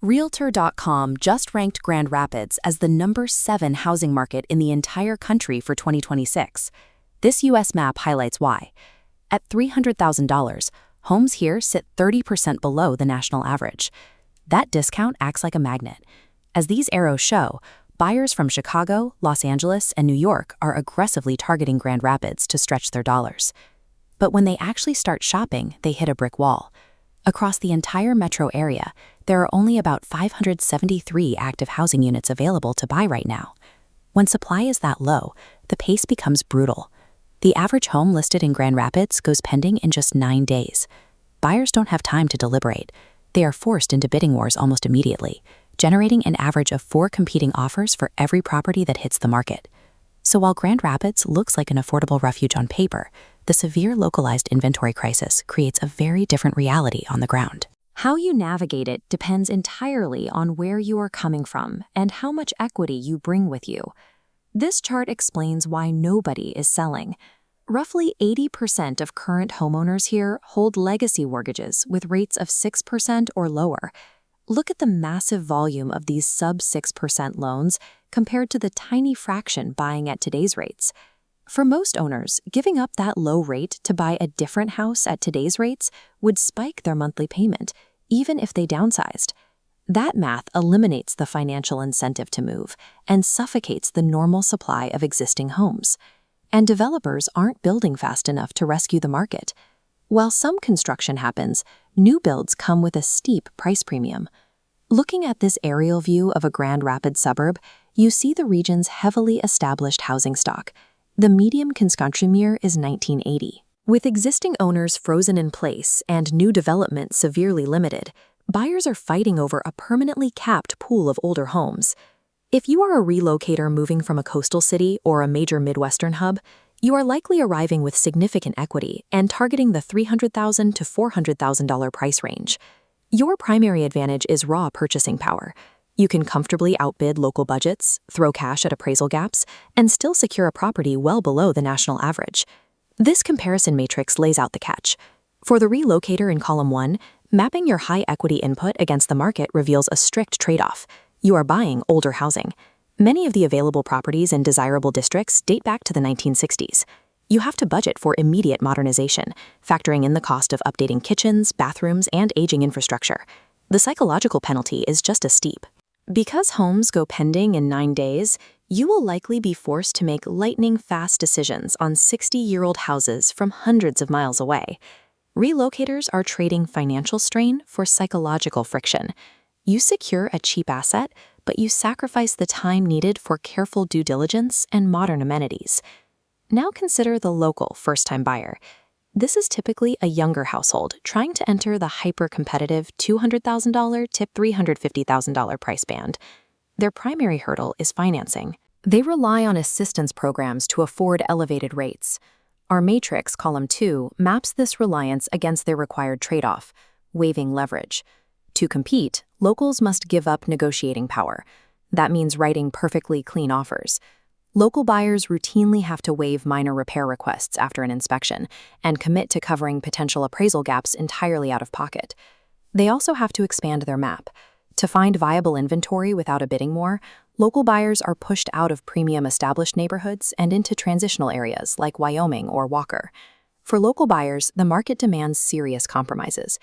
Realtor.com just ranked Grand Rapids as the #7 housing market in the entire country for 2026. This U.S. map highlights why. At $300,000, homes here sit 30% below the national average. That discount acts like a magnet. As these arrows show, buyers from Chicago, Los Angeles, and New York are aggressively targeting Grand Rapids to stretch their dollars. But when they actually start shopping, they hit a brick wall. Across the entire metro area, there are only about 573 active housing units available to buy right now. When supply is that low, the pace becomes brutal. The average home listed in Grand Rapids goes pending in just 9 days. Buyers don't have time to deliberate. They are forced into bidding wars almost immediately, generating an average of 4 competing offers for every property that hits the market. So while Grand Rapids looks like an affordable refuge on paper, the severe localized inventory crisis creates a very different reality on the ground. How you navigate it depends entirely on where you are coming from and how much equity you bring with you. This chart explains why nobody is selling. Roughly 80% of current homeowners here hold legacy mortgages with rates of 6% or lower. Look at the massive volume of these sub-6% loans compared to the tiny fraction buying at today's rates. For most owners, giving up that low rate to buy a different house at today's rates would spike their monthly payment, even if they downsized. That math eliminates the financial incentive to move and suffocates the normal supply of existing homes. And developers aren't building fast enough to rescue the market. While some construction happens, new builds come with a steep price premium. Looking at this aerial view of a Grand Rapids suburb, you see the region's heavily established housing stock. The median construction year is 1980. With existing owners frozen in place and new development severely limited, buyers are fighting over a permanently capped pool of older homes. If you are a relocator moving from a coastal city or a major Midwestern hub, you are likely arriving with significant equity and targeting the $300,000 to $400,000 price range. Your primary advantage is raw purchasing power. You can comfortably outbid local budgets, throw cash at appraisal gaps, and still secure a property well below the national average. This comparison matrix lays out the catch. For the relocator in column 1, mapping your high equity input against the market reveals a strict trade-off. You are buying older housing. Many of the available properties in desirable districts date back to the 1960s. You have to budget for immediate modernization, factoring in the cost of updating kitchens, bathrooms, and aging infrastructure. The psychological penalty is just as steep. Because homes go pending in 9 days, you will likely be forced to make lightning-fast decisions on 60-year-old houses from hundreds of miles away. Relocators are trading financial strain for psychological friction. You secure a cheap asset, but you sacrifice the time needed for careful due diligence and modern amenities. Now consider the local first-time buyer. This is typically a younger household trying to enter the hyper-competitive $200,000 to $350,000 price band. Their primary hurdle is financing. They rely on assistance programs to afford elevated rates. Our matrix, column 2, maps this reliance against their required trade-off, waiving leverage. To compete, locals must give up negotiating power. That means writing perfectly clean offers. Local buyers routinely have to waive minor repair requests after an inspection and commit to covering potential appraisal gaps entirely out of pocket. They also have to expand their map. To find viable inventory without a bidding war, local buyers are pushed out of premium established neighborhoods and into transitional areas like Wyoming or Walker. For local buyers, the market demands serious compromises.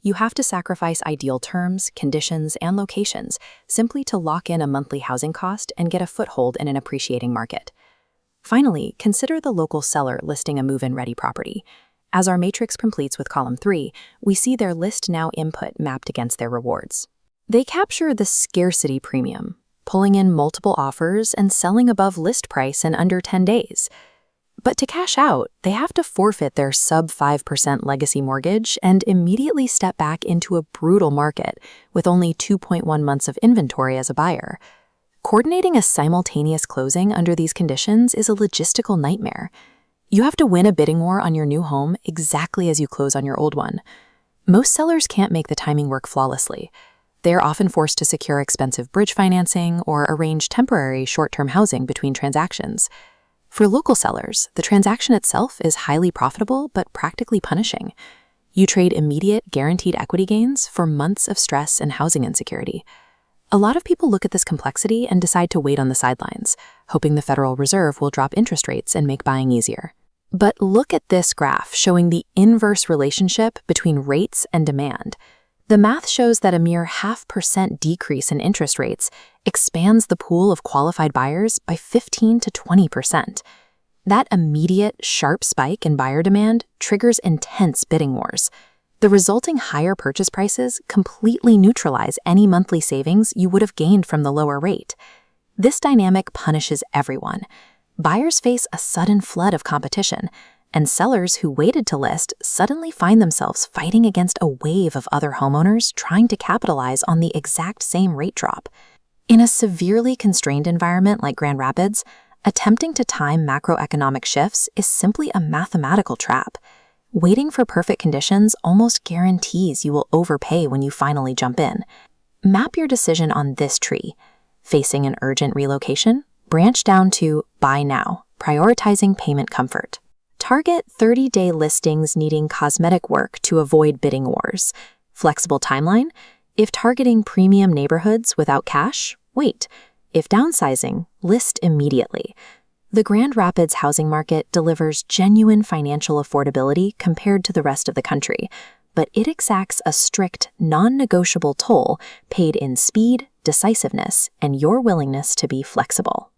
You have to sacrifice ideal terms, conditions, and locations simply to lock in a monthly housing cost and get a foothold in an appreciating market. Finally, consider the local seller listing a move-in ready property. As our matrix completes with column 3, we see their list now input mapped against their rewards. They capture the scarcity premium, pulling in multiple offers and selling above list price in under 10 days. But to cash out, they have to forfeit their sub-5% legacy mortgage and immediately step back into a brutal market with only 2.1 months of inventory as a buyer. Coordinating a simultaneous closing under these conditions is a logistical nightmare. You have to win a bidding war on your new home exactly as you close on your old one. Most sellers can't make the timing work flawlessly. They are often forced to secure expensive bridge financing or arrange temporary short-term housing between transactions. For local sellers, the transaction itself is highly profitable but practically punishing. You trade immediate, guaranteed equity gains for months of stress and housing insecurity. A lot of people look at this complexity and decide to wait on the sidelines, hoping the Federal Reserve will drop interest rates and make buying easier. But look at this graph showing the inverse relationship between rates and demand. The math shows that a mere 0.5% decrease in interest rates expands the pool of qualified buyers by 15 to 20%. That immediate, sharp spike in buyer demand triggers intense bidding wars. The resulting higher purchase prices completely neutralize any monthly savings you would have gained from the lower rate. This dynamic punishes everyone. Buyers face a sudden flood of competition, and sellers who waited to list suddenly find themselves fighting against a wave of other homeowners trying to capitalize on the exact same rate drop. In a severely constrained environment like Grand Rapids, attempting to time macroeconomic shifts is simply a mathematical trap. Waiting for perfect conditions almost guarantees you will overpay when you finally jump in. Map your decision on this tree. Facing an urgent relocation? Branch down to Buy Now, prioritizing payment comfort. Target 30-day listings needing cosmetic work to avoid bidding wars. Flexible timeline? If targeting premium neighborhoods without cash, wait. If downsizing, list immediately. The Grand Rapids housing market delivers genuine financial affordability compared to the rest of the country, but it exacts a strict, non-negotiable toll paid in speed, decisiveness, and your willingness to be flexible.